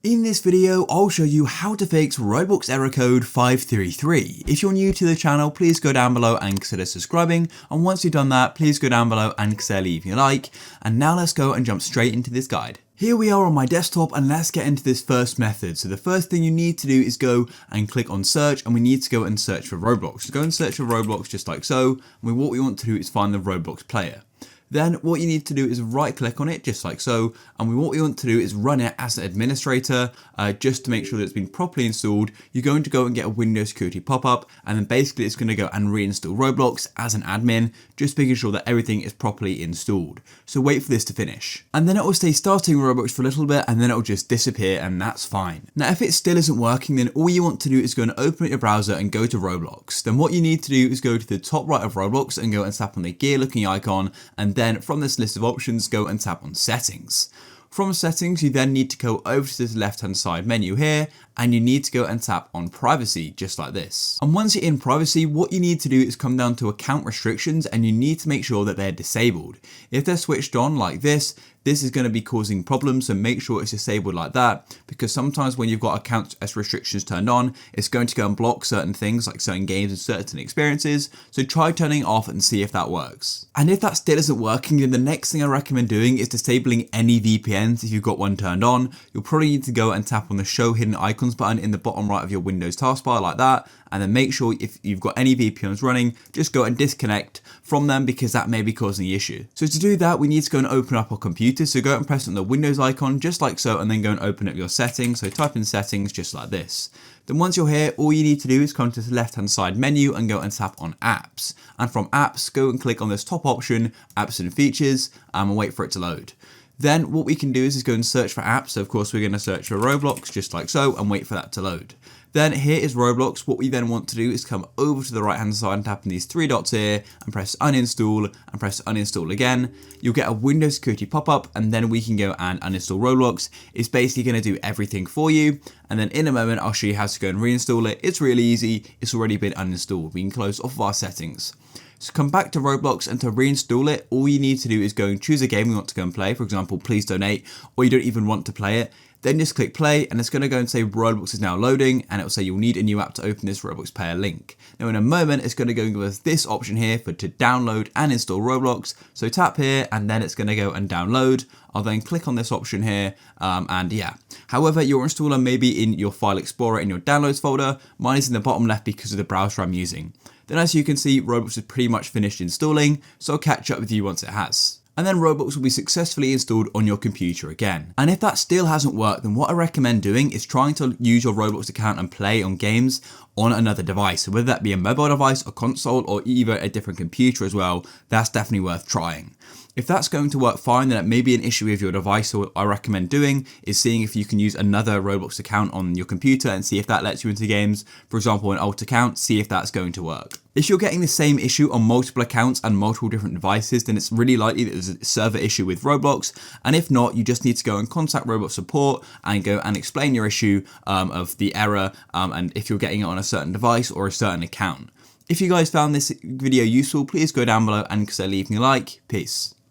In this video, I'll show you how to fix Roblox error code 533. If you're new to the channel, please go down below and consider subscribing. And once you've done that, please go down below and consider leaving a like. And now let's go and jump straight into this guide. Here we are on my desktop and let's get into this first method. So the first thing you need to do is go and click on search, and we need to go and search for Roblox. So go and search for Roblox just like so. And what we want to do is find the Roblox player. Then what you need to do is right click on it just like so, and what we want to do is run it as an administrator just to make sure that it's been properly installed. You're going to go and get a Windows security pop-up, and then basically it's going to go and reinstall Roblox as an admin, just making sure that everything is properly installed. So wait for this to finish. And then it will stay starting Roblox for a little bit, and then it will just disappear, and that's fine. Now if it still isn't working, then all you want to do is go and open up your browser and go to Roblox. Then what you need to do is go to the top right of Roblox and go and tap on the gear looking icon, and then from this list of options, go and tap on settings. From settings, you then need to go over to this left hand side menu here, and you need to go and tap on privacy just like this. And once you're in privacy, what you need to do is come down to account restrictions, and you need to make sure that they're disabled. If they're switched on like this is going to be causing problems, so make sure it's disabled like that, because sometimes when you've got account restrictions turned on, it's going to go and block certain things like certain games and certain experiences. So try turning it off and see if that works. And if that still isn't working, then the next thing I recommend doing is disabling any VPNs if you've got one turned on. You'll probably need to go and tap on the show hidden icons button in the bottom right of your Windows taskbar like that, and then make sure if you've got any VPNs running, just go and disconnect from them, because that may be causing the issue. So to do that, we need to go and open up our computer. So go and press on the Windows icon just like so, and then go and open up your settings. So type in settings just like this. Then once you're here, all you need to do is come to the left hand side menu and go and tap on apps. And from apps, go and click on this top option, apps and features, and wait for it to load. Then what we can do is go and search for apps. So of course we're going to search for Roblox just like so, and wait for that to load. Then here is Roblox. What we then want to do is come over to the right hand side and tap on these three dots here and press uninstall and press uninstall again. You'll get a Windows security pop-up, and then we can go and uninstall Roblox. It's basically going to do everything for you. And then in a moment, I'll show you how to go and reinstall it. It's really easy. It's already been uninstalled. We can close off of our settings. So come back to Roblox, and to reinstall it, all you need to do is go and choose a game you want to go and play. For example, Please Donate, or you don't even want to play it. Then just click play, and it's going to go and say Roblox is now loading, and it will say you'll need a new app to open this Roblox player link. Now in a moment, it's going to go and give us this option here to download and install Roblox. So tap here, and then it's going to go and download. I'll then click on this option here, and yeah. However, your installer may be in your file explorer in your downloads folder. Mine is in the bottom left because of the browser I'm using. Then as you can see, Roblox is pretty much finished installing, so I'll catch up with you once it has. And then Roblox will be successfully installed on your computer again. And if that still hasn't worked, then what I recommend doing is trying to use your Roblox account and play on games on another device. So whether that be a mobile device, a console, or even a different computer as well, that's definitely worth trying. If that's going to work fine, then it may be an issue with your device. So what I recommend doing is seeing if you can use another Roblox account on your computer and see if that lets you into games. For example, an alt account, see if that's going to work. If you're getting the same issue on multiple accounts and multiple different devices, then it's really likely that there's a server issue with Roblox. And if not, you just need to go and contact Roblox support and go and explain your issue of the error, and if you're getting it on a certain device or a certain account. If you guys found this video useful, please go down below and consider leaving a like. Peace.